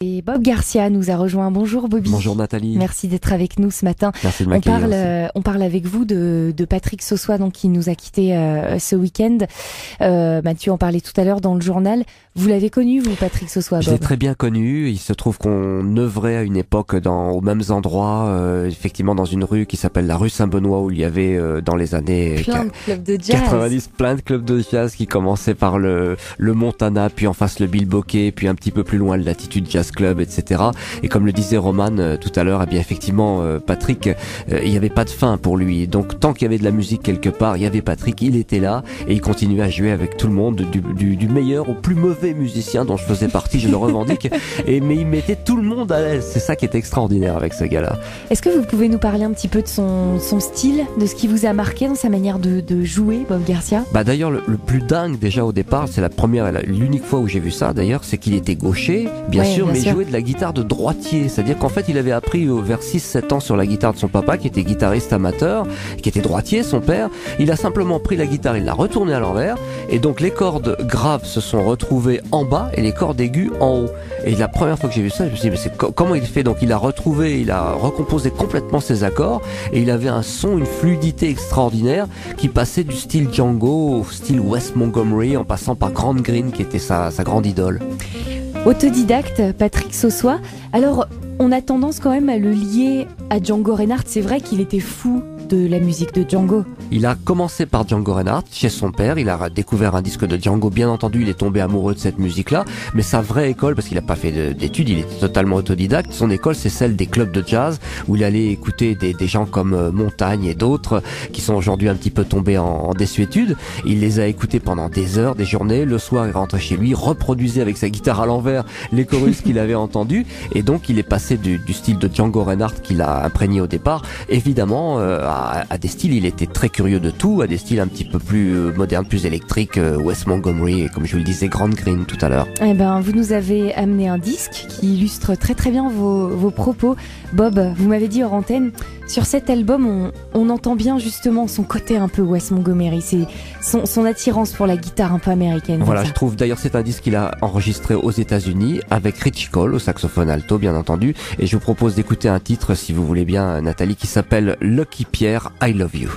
Et Bob Garcia nous a rejoint. Bonjour Bobby. Bonjour Nathalie. Merci d'être avec nous ce matin. Merci de m'accueillir. On parle avec vous de Patrick Sossois, donc qui nous a quittés ce week-end. Mathieu en parlait tout à l'heure dans le journal. Vous l'avez connu, vous, Patrick Sossois? Je l'ai très bien connu. Il se trouve qu'on œuvrait à une époque aux mêmes endroits, effectivement dans une rue qui s'appelle la rue Saint-Benoît, où il y avait dans les années plein de clubs de jazz. 90, plein de clubs de jazz qui commençaient par le Montana, puis en face le Bilboquet, puis un petit peu plus loin le Latitude Jazz Club, etc. Et comme le disait Roman tout à l'heure, eh bien effectivement Patrick, il n'y avait pas de fin pour lui. Donc tant qu'il y avait de la musique quelque part, il y avait Patrick, il était là et il continuait à jouer avec tout le monde, du meilleur au plus mauvais musicien dont je faisais partie, je le revendique. Mais il mettait tout le monde à l'aise. C'est ça qui est extraordinaire avec ce gars-là. Est-ce que vous pouvez nous parler un petit peu de son style, de ce qui vous a marqué dans sa manière de jouer, Bob Garcia? D'ailleurs, le plus dingue déjà au départ, c'est l'unique fois où j'ai vu ça d'ailleurs, c'est qu'il était gaucher, bien sûr, mais il jouait de la guitare de droitier. C'est-à-dire qu'en fait, il avait appris vers 6-7 ans sur la guitare de son papa, qui était guitariste amateur, qui était droitier, son père. Il a simplement pris la guitare, il l'a retournée à l'envers, et donc les cordes graves se sont retrouvées en bas et les cordes aiguës en haut. Et la première fois que j'ai vu ça, je me suis dit, mais comment il fait? Donc il a recomposé complètement ses accords, et il avait un son, une fluidité extraordinaire qui passait du style Django au style Wes Montgomery, en passant par Grant Green, qui était sa grande idole. Autodidacte, Patrick Sossois. Alors, on a tendance quand même à le lier à Django Reinhardt. C'est vrai qu'il était fou de la musique de Django. Il a commencé par Django Reinhardt chez son père, il a découvert un disque de Django, bien entendu il est tombé amoureux de cette musique-là, mais sa vraie école, parce qu'il n'a pas fait d'études, il était totalement autodidacte, son école c'est celle des clubs de jazz, où il allait écouter des gens comme Montagne et d'autres, qui sont aujourd'hui un petit peu tombés en désuétude. Il les a écoutés pendant des heures, des journées, le soir il rentrait chez lui, reproduisait avec sa guitare à l'envers les chorus qu'il avait entendus, et donc il est passé du style de Django Reinhardt qu'il a imprégné au départ, évidemment, à des styles, il était très curieux de tout, à des styles un petit peu plus modernes, plus électriques, Wes Montgomery et comme je vous le disais, Grant Green tout à l'heure. Eh ben, vous nous avez amené un disque qui illustre très très bien vos propos. Bob, vous m'avez dit hors antenne, sur cet album, on entend bien justement son côté un peu Wes Montgomery, c'est son attirance pour la guitare un peu américaine. Voilà, je trouve d'ailleurs c'est un disque qu'il a enregistré aux États-Unis avec Richie Cole au saxophone alto, bien entendu, et je vous propose d'écouter un titre, si vous voulez bien, Nathalie, qui s'appelle Lucky Pierre, I Love You.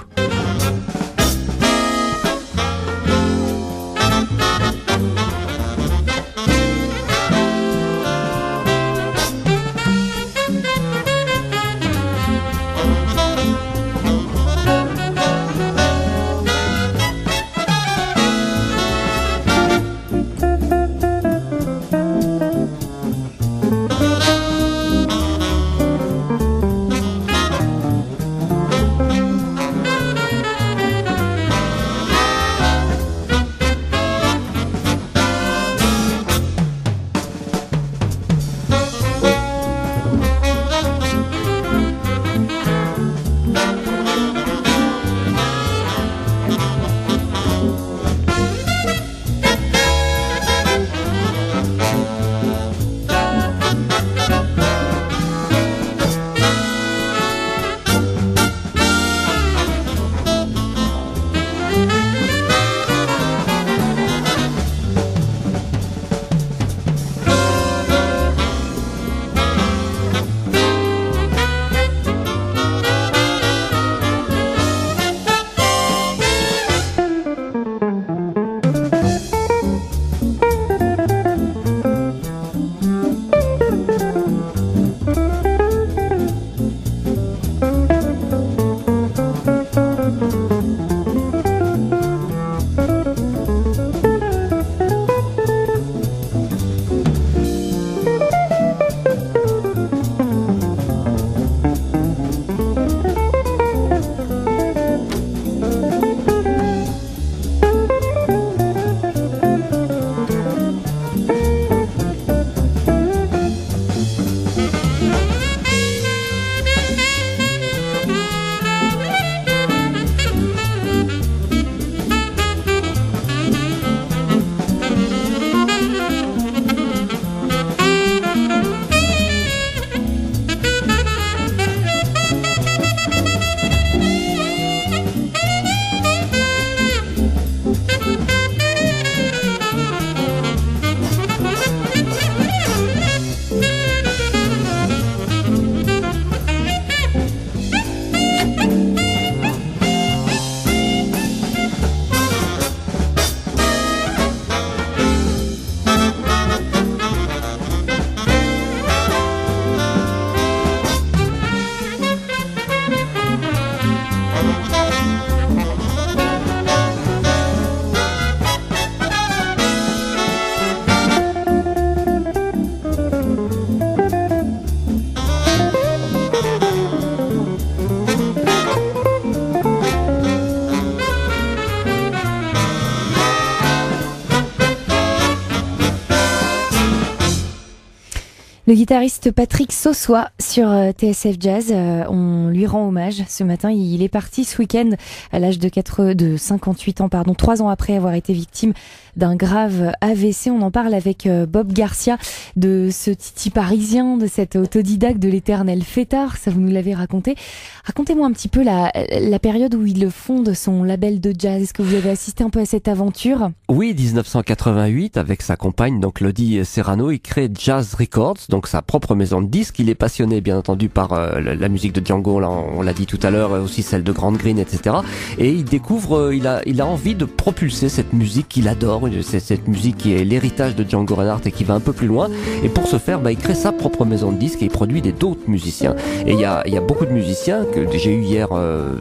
Le guitariste Patrick Sossois sur TSF Jazz, on lui rend hommage ce matin. Il est parti ce week-end à l'âge de 58 ans, 3 ans après avoir été victime d'un grave AVC. On en parle avec Bob Garcia, de ce titi parisien, de cet autodidacte, de l'éternel fêtard. Ça, vous nous l'avez raconté. Racontez-moi un petit peu la période où il fonde son label de jazz. Est-ce que vous avez assisté un peu à cette aventure? Oui, 1988, avec sa compagne, donc Lodi Serrano, il crée Jazz Records, donc sa propre maison de disques. Il est passionné, bien entendu, par la musique de Django, là, on l'a dit tout à l'heure, aussi celle de Grant Green, etc. Et il découvre, il a envie de propulser cette musique qu'il adore, cette musique qui est l'héritage de Django Reinhardt et qui va un peu plus loin. Et pour ce faire, il crée sa propre maison de disques et il produit d'autres musiciens. Et il y a beaucoup de musiciens que j'ai eu hier,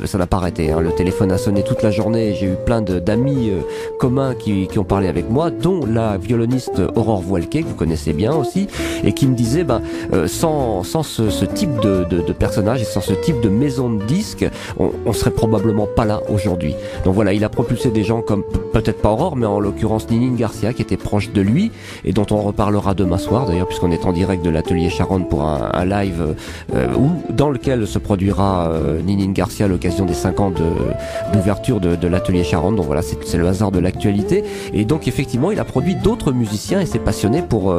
ça n'a pas arrêté, hein. Le téléphone a sonné toute la journée, j'ai eu plein d'amis communs qui ont parlé avec moi, dont la violoniste Aurore Voilquet, que vous connaissez bien aussi, et qui me disait, sans ce type de personnage et sans ce type de maison de disques, on serait probablement pas là aujourd'hui. Donc voilà, il a propulsé des gens comme, peut-être pas Aurore, mais en l'occurrence Ninine Garcia, qui était proche de lui, et dont on reparlera demain soir, d'ailleurs, puisqu'on est en direct de l'atelier Charonne pour un live dans lequel se produira Ninine Garcia à l'occasion des 5 ans d'ouverture de l'atelier Charonne. Donc voilà, c'est le hasard de l'actualité. Et donc effectivement, il a produit d'autres musiciens et s'est passionné pour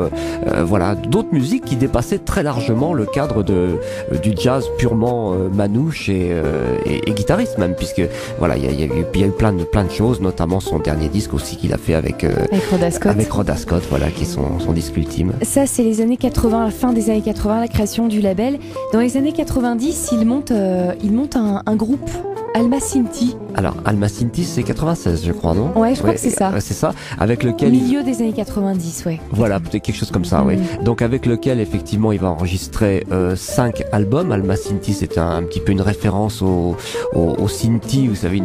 d'autres musiques qui dépassaient très largement le cadre du jazz purement manouche et guitariste même, puisque voilà, il y a eu plein de choses, notamment son dernier disque aussi qu'il a fait avec Rhoda Scott, voilà, qui est son disque ultime. Ça, c'est les années 80, la fin des années 80, la création du label. Dans les années 90, il monte un groupe, Alma Sinti. Alors, Alma Sinti, c'est 96, je crois, non? Ouais, je crois que c'est ça. C'est ça, avec lequel... Milieu des années 90, ouais. Voilà, peut-être quelque chose comme ça, oui. Donc, avec lequel, effectivement, il va enregistrer 5 albums. Alma Sinti, c'est un petit peu une référence au Sinti, vous savez,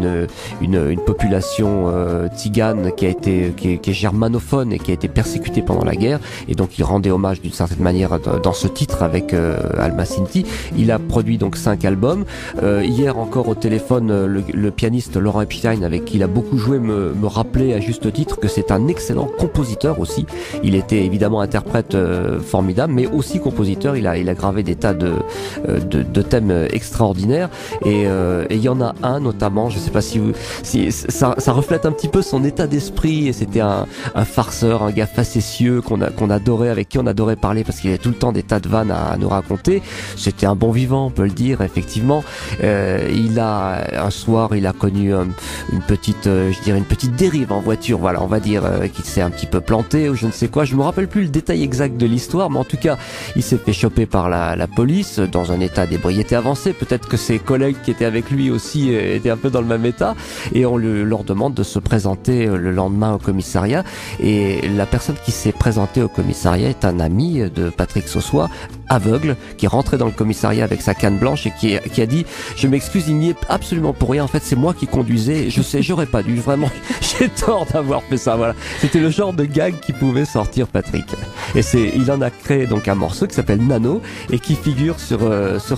une population tzigane qui est germanophone et qui a été persécutée pendant la guerre. Et donc, il rendait hommage d'une certaine manière dans ce titre avec Alma Sinti. Il a produit donc 5 albums. Hier encore au téléphone, le pianiste Laurent Epstein, avec qui il a beaucoup joué, me rappelait à juste titre que c'est un excellent compositeur aussi. Il était évidemment interprète formidable, mais aussi compositeur. Il a gravé des tas de thèmes extraordinaires. Et il y en a un notamment, je sais pas si ça reflète un petit peu son état d'esprit. Et c'était un farceur, un gars facétieux qu'on adorait, avec qui on adorait parler parce qu'il avait tout le temps des tas de vannes à nous raconter. C'était un bon vivant, on peut le dire, effectivement. Un soir, il a connu une petite dérive en voiture, voilà, on va dire, qu'il s'est un petit peu planté ou je ne sais quoi. Je me rappelle plus le détail exact de l'histoire, mais en tout cas, il s'est fait choper par la police dans un état d'ébriété avancé. Peut-être que ses collègues qui étaient avec lui aussi étaient un peu dans le même état, et on leur demande de se présenter le lendemain au commissariat. Et la personne qui s'est présentée au commissariat est un ami de Patrick Sossois, aveugle, qui est rentré dans le commissariat avec sa canne blanche et qui a dit: je m'excuse, il n'y est absolument pour rien, en fait c'est moi qui conduisais, je sais, j'aurais pas dû, vraiment, j'ai tort d'avoir fait ça, voilà. C'était le genre de gag qui pouvait sortir Patrick. Et il en a créé donc un morceau qui s'appelle Nano et qui figure sur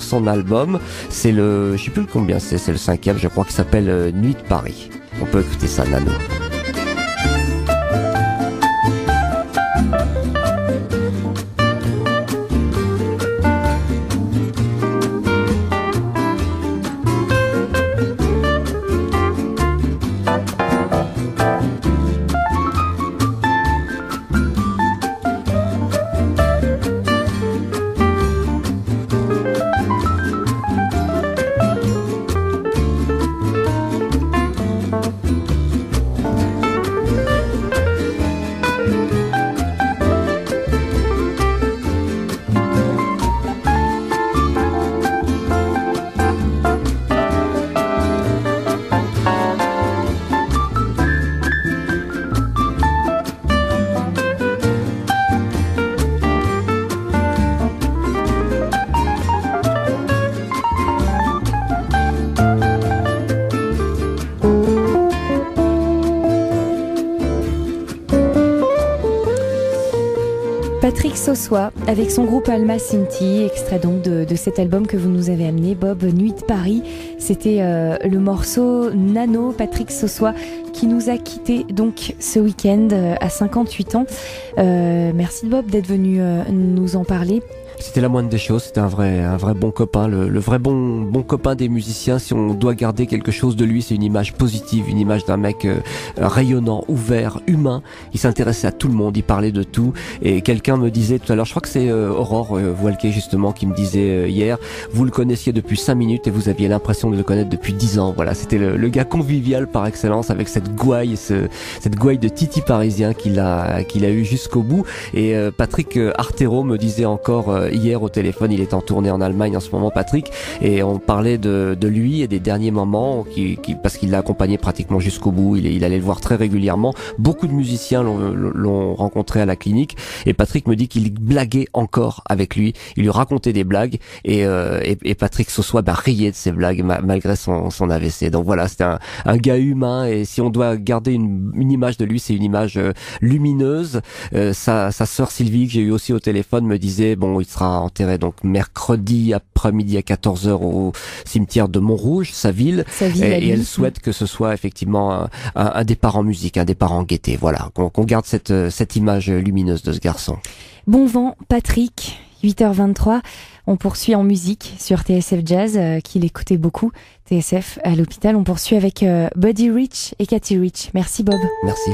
son album. C'est je sais plus combien c'est le 5e, je crois, qui s'appelle Nuit de Paris. On peut écouter ça, Nano. Patrick Sossois avec son groupe Alma Sinti, extrait donc de cet album que vous nous avez amené, Bob, Nuit de Paris. C'était le morceau Nano, Patrick Sossois qui nous a quittés donc ce week-end à 58 ans. Merci Bob d'être venu nous en parler. C'était la moindre des choses, c'était un vrai bon copain, le vrai bon copain des musiciens. Si on doit garder quelque chose de lui, c'est une image positive, une image d'un mec rayonnant, ouvert, humain. Il s'intéressait à tout le monde, il parlait de tout. Et quelqu'un me disait tout à l'heure, je crois que c'est Aurore Voilquet justement qui me disait hier, vous le connaissiez depuis 5 minutes et vous aviez l'impression de le connaître depuis 10 ans. Voilà, c'était le gars convivial par excellence, avec cette gouaille, cette gouaille de titi parisien qu'il a eu jusqu'au bout. Et Patrick Artero me disait encore hier au téléphone, il est en tournée en Allemagne en ce moment, Patrick, et on parlait de lui et des derniers moments parce qu'il l'a accompagné pratiquement jusqu'au bout. Il allait le voir très régulièrement. Beaucoup de musiciens l'ont rencontré à la clinique, et Patrick me dit qu'il blaguait encore avec lui. Il lui racontait des blagues, et Patrick ce soir riait de ses blagues malgré son AVC. Donc voilà, c'était un gars humain, et si on doit garder une image de lui, c'est une image lumineuse. Sa sœur Sylvie, que j'ai eu aussi au téléphone, me disait bon, il sera enterré donc mercredi après-midi à 14h au cimetière de Montrouge, sa ville, et elle souhaite que ce soit effectivement un départ en musique, un départ en gaieté. Voilà, qu'on garde cette image lumineuse de ce garçon. Bon vent, Patrick. 8h23, on poursuit en musique sur TSF Jazz, qu'il écoutait beaucoup. TSF à l'hôpital, on poursuit avec Buddy Rich et Cathy Rich. Merci Bob. Merci.